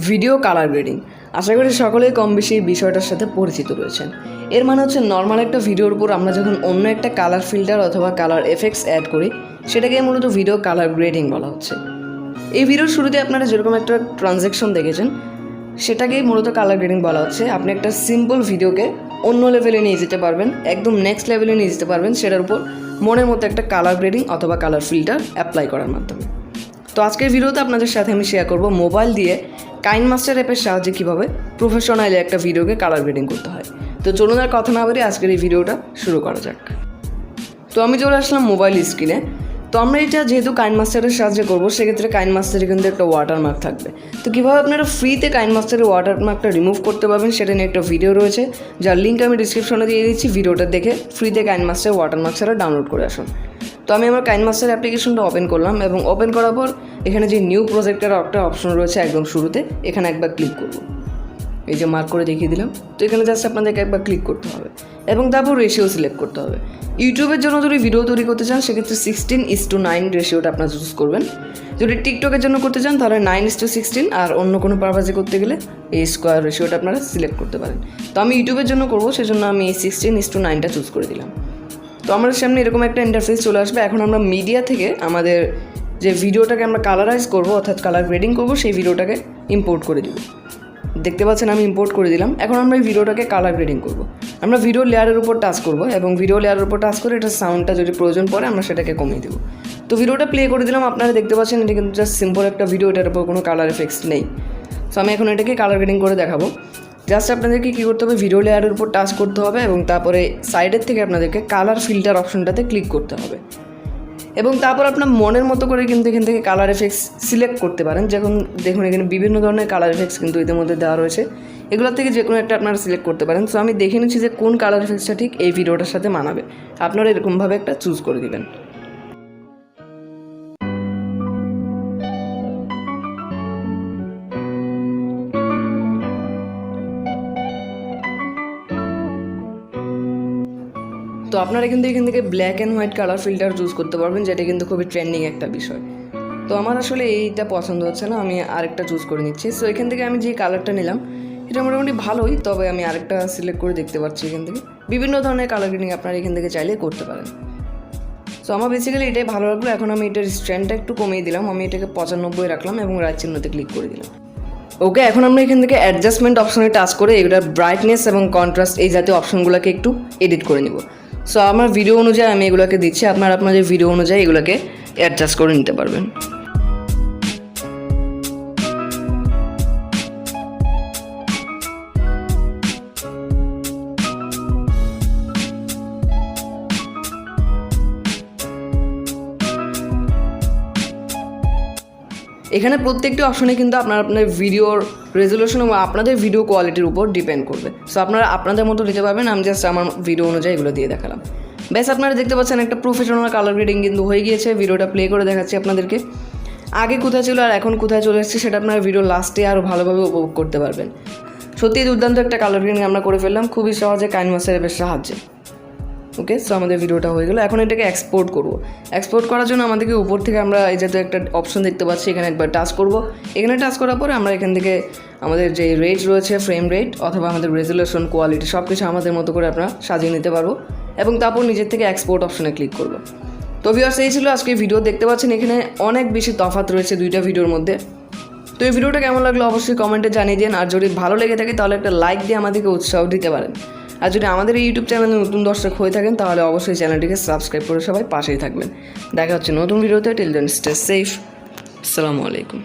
Video colour grading. আশা করি সকলেই কম বেশি এই বিষয়টার সাথে পরিচিত রয়েছেন। এর মানে হচ্ছে নর্মাল একটা ভিডিওর উপর আমরা যখন অন্য একটা কালার ফিল্টার অথবা কালার এফেক্টস অ্যাড করি সেটাকে মূলত ভিডিও কালার গ্রেডিং বলা হচ্ছে। এই ভিডিওর শুরুতে আপনারা যেরকম একটা ট্রানজ্যাকশন দেখেছেন সেটাকেই মূলত কালার গ্রেডিং বলা হচ্ছে। আপনি একটা সিম্পল ভিডিওকে অন্য লেভেলে নিয়ে যেতে পারবেন, একদম নেক্সট লেভেলে নিয়ে যেতে পারবেন সেটার উপর মনের মতো একটা কালার গ্রেডিং অথবা কালার ফিল্টার অ্যাপ্লাই করার মাধ্যমে। তো আজকের ভিডিওতে আপনাদের সাথে আমি শেয়ার করব মোবাইল দিয়ে কাইনমাস্টার অ্যাপের সাহায্যে কীভাবে প্রফেশনালি একটা ভিডিওকে কালার গ্রেডিং করতে হয়। তো চলুন আর কথা না বলে আজকের এই ভিডিওটা শুরু করা যাক। তো আমি চলে আসলাম মোবাইল স্ক্রিনে। তো আমরা এটা যেহেতু কাইনমাস্টারের সাহায্যে করবো সেক্ষেত্রে কাইনমাস্টারে কিন্তু একটা ওয়াটারমার্ক থাকবে। তো কীভাবে আপনারা ফ্রিতে কাইনমাস্টারের ওয়াটারমার্কটা রিমুভ করতে পারবেন সেটা নিয়ে একটা ভিডিও রয়েছে, যার লিঙ্ক আমি ডিসক্রিপশনে দিয়ে দিচ্ছি। ভিডিওটা দেখে ফ্রিতে কাইনমাস্টার ওয়াটারমার্ক ছাড়া ডাউনলোড করে আসুন। তো আমি আমার কাইনমাস্টার অ্যাপ্লিকেশনটা ওপেন করলাম এবং ওপেন করার পর এখানে যে নিউ প্রজেক্টের একটা অপশন রয়েছে একদম শুরুতে, এখানে একবার ক্লিক করব। এই যে মার্ক করে দেখিয়ে দিলাম। তো এখানে জাস্ট আপনাদেরকে একবার ক্লিক করতে হবে এবং তারপর রেশিও সিলেক্ট করতে হবে। ইউটিউবের জন্য যদি ভিডিও তৈরি করতে চান সেক্ষেত্রে 16:9 রেশিওটা আপনার চুজ করবেন। যদি টিকটকের জন্য করতে চান তাহলে 9:16, আর অন্য কোনো পারপাসে করতে গেলে এই স্কোয়ার রেশিওটা আপনারা সিলেক্ট করতে পারেন। তো আমি ইউটিউবের জন্য করবো, সেজন্য আমি এই 16:9টা চুজ করে দিলাম। তো আমাদের সামনে এরকম একটা ইন্টারফেস চলে আসবে। এখন আমরা মিডিয়া থেকে আমাদের যে ভিডিওটাকে আমরা কালারাইজ করবো অর্থাৎ কালার গ্রেডিং করবো সেই ভিডিওটাকে ইম্পোর্ট করে দিব। দেখতে পাচ্ছেন আমি ইম্পোর্ট করে দিলাম। এখন আমরা এই ভিডিওটাকে কালার গ্রেডিং করব। আমরা ভিডিও লেয়ারের উপর টাচ করব এবং ভিডিও লেয়ারের উপর টাচ করে এটা সাউন্ডটা যদি প্রয়োজন পড়ে আমরা সেটাকে কমিয়ে দেবো। তো ভিডিওটা প্লে করে দিলাম। আপনারা দেখতে পাচ্ছেন এটা কিন্তু জাস্ট সিম্পল একটা ভিডিও, এটার উপর কোনো কালার এফেক্টস নেই। সো আমি এখন এটাকে কালার গ্রেডিং করে দেখাবো। জাস্ট আপনাদেরকে কী করতে হবে, ভিডিও লেয়ারের উপর টাচ করতে হবে এবং তারপরে সাইডের থেকে আপনাদেরকে কালার ফিল্টার অপশনটাতে ক্লিক করতে হবে এবং তারপর আপনার মনের মতো করে কিন্তু এখান থেকে কালার এফেক্টস সিলেক্ট করতে পারেন। যখন দেখুন এখানে বিভিন্ন ধরনের কালার এফেক্টস কিন্তু এদের মধ্যে দেওয়া রয়েছে, এগুলোর থেকে যে কোনো একটা আপনারা সিলেক্ট করতে পারেন। সো আমি দেখে নিচ্ছি যে কোন কালার এফেক্টসটা ঠিক এই ভিডিওটার সাথে মানাবে। আপনারা এরকমভাবে একটা চুজ করে দিবেন। তো আপনারা কিন্তু এখান থেকে black and white colour filter choose করতে পারবেন, যেটা কিন্তু খুবই ট্রেন্ডিং একটা বিষয়। তো আমার আসলে এইটা পছন্দ হচ্ছে না, আমি আরেকটা চুজ করে নিচ্ছি। সো এখান থেকে আমি যে কালারটা নিলাম এটা মোটামুটি ভালোই, তবে আমি আরেকটা সিলেক্ট করে দেখতে পাচ্ছি। এখান থেকে বিভিন্ন ধরনের কালার গ্রেডিং আপনারা এখান থেকে চাইলে করতে পারেন। সো আমার বেসিক্যালি এটাই ভালো লাগলো। এখন আমি এটার স্ট্রেন্থটা একটু কমিয়ে দিলাম, আমি এটাকে 95 রাখলাম এবং রাইট চিহ্নতে ক্লিক করে দিলাম। ওকে, এখন আমরা এখান থেকে অ্যাডজাস্টমেন্ট অপশনে টাচ করে এগুলোর ব্রাইটনেস এবং কন্ট্রাস্ট এই জাতীয় অপশনগুলোকে একটু এডিট করে নিব। সো আমার ভিডিও অনুযায়ী আমি এগুলোকে দিচ্ছি, আপনারা আপনাদের ভিডিও অনুযায়ী এগুলোকে অ্যাডজাস্ট করে নিতে পারবেন। এখানে প্রত্যেকটি অপশনে কিন্তু আপনার ভিডিওর রেজলিউশন এবং আপনাদের ভিডিও কোয়ালিটির উপর ডিপেন্ড করবে। সো আপনারা আপনাদের মতো দিতে পারবেন। আমি জাস্ট আমার ভিডিও অনুযায়ী এগুলো দিয়ে দেখালাম। ব্যাস, আপনারা দেখতে পাচ্ছেন একটা প্রফেশনাল কালার গ্রেডিং কিন্তু হয়ে গিয়েছে। ভিডিওটা প্লে করে দেখাচ্ছি আপনাদেরকে। আগে কোথায় ছিল আর এখন কোথায় চলে এসেছে সেটা আপনারা ভিডিও লাস্টে আরও ভালোভাবে উপভোগ করতে পারবেন। সত্যিই দুর্দান্ত একটা কালার গ্রেডিং আমরা করে ফেললাম খুবই সহজে কাইনমাস্টার অ্যাপের সাহায্যে। ওকে, সো আমাদের ভিডিওটা হয়ে গেলো। এখন এটাকে এক্সপোর্ট করবো। এক্সপোর্ট করার জন্য আমাদেরকে উপর থেকে আমরা এই যাতে একটা অপশন দেখতে পাচ্ছি, এখানে একবার টাচ করব। এখানে টাচ করার পরে আমরা এখান থেকে আমাদের যে রেট রয়েছে, ফ্রেম রেট অথবা আমাদের রেজলিউশন, কোয়ালিটি সব কিছু আমাদের মতো করে আমরা সাজিয়ে নিতে পারবো এবং তারপর নিজের থেকে এক্সপোর্ট অপশনে ক্লিক করব। তো ভিউয়ার্স, এই ছিল আজকে ভিডিও। দেখতে পাচ্ছেন এখানে অনেক বেশি তফাৎ রয়েছে দুইটা ভিডিওর মধ্যে। তো এই ভিডিওটা কেমন লাগলো অবশ্যই কমেন্টে জানিয়ে দিন, আর যদি ভালো লেগে থাকে তাহলে একটা লাইক দিয়ে আমাদেরকে উৎসাহ দিতে পারেন। আর যদি আমাদের এই ইউটিউব চ্যানেলে নতুন দর্শক হয়ে থাকেন তাহলে অবশ্যই চ্যানেলটিকে সাবস্ক্রাইব করে সবাই পাশেই থাকবেন। দেখা হচ্ছে নতুন ভিডিওতে। Till then stay safe. আসসালামু আলাইকুম।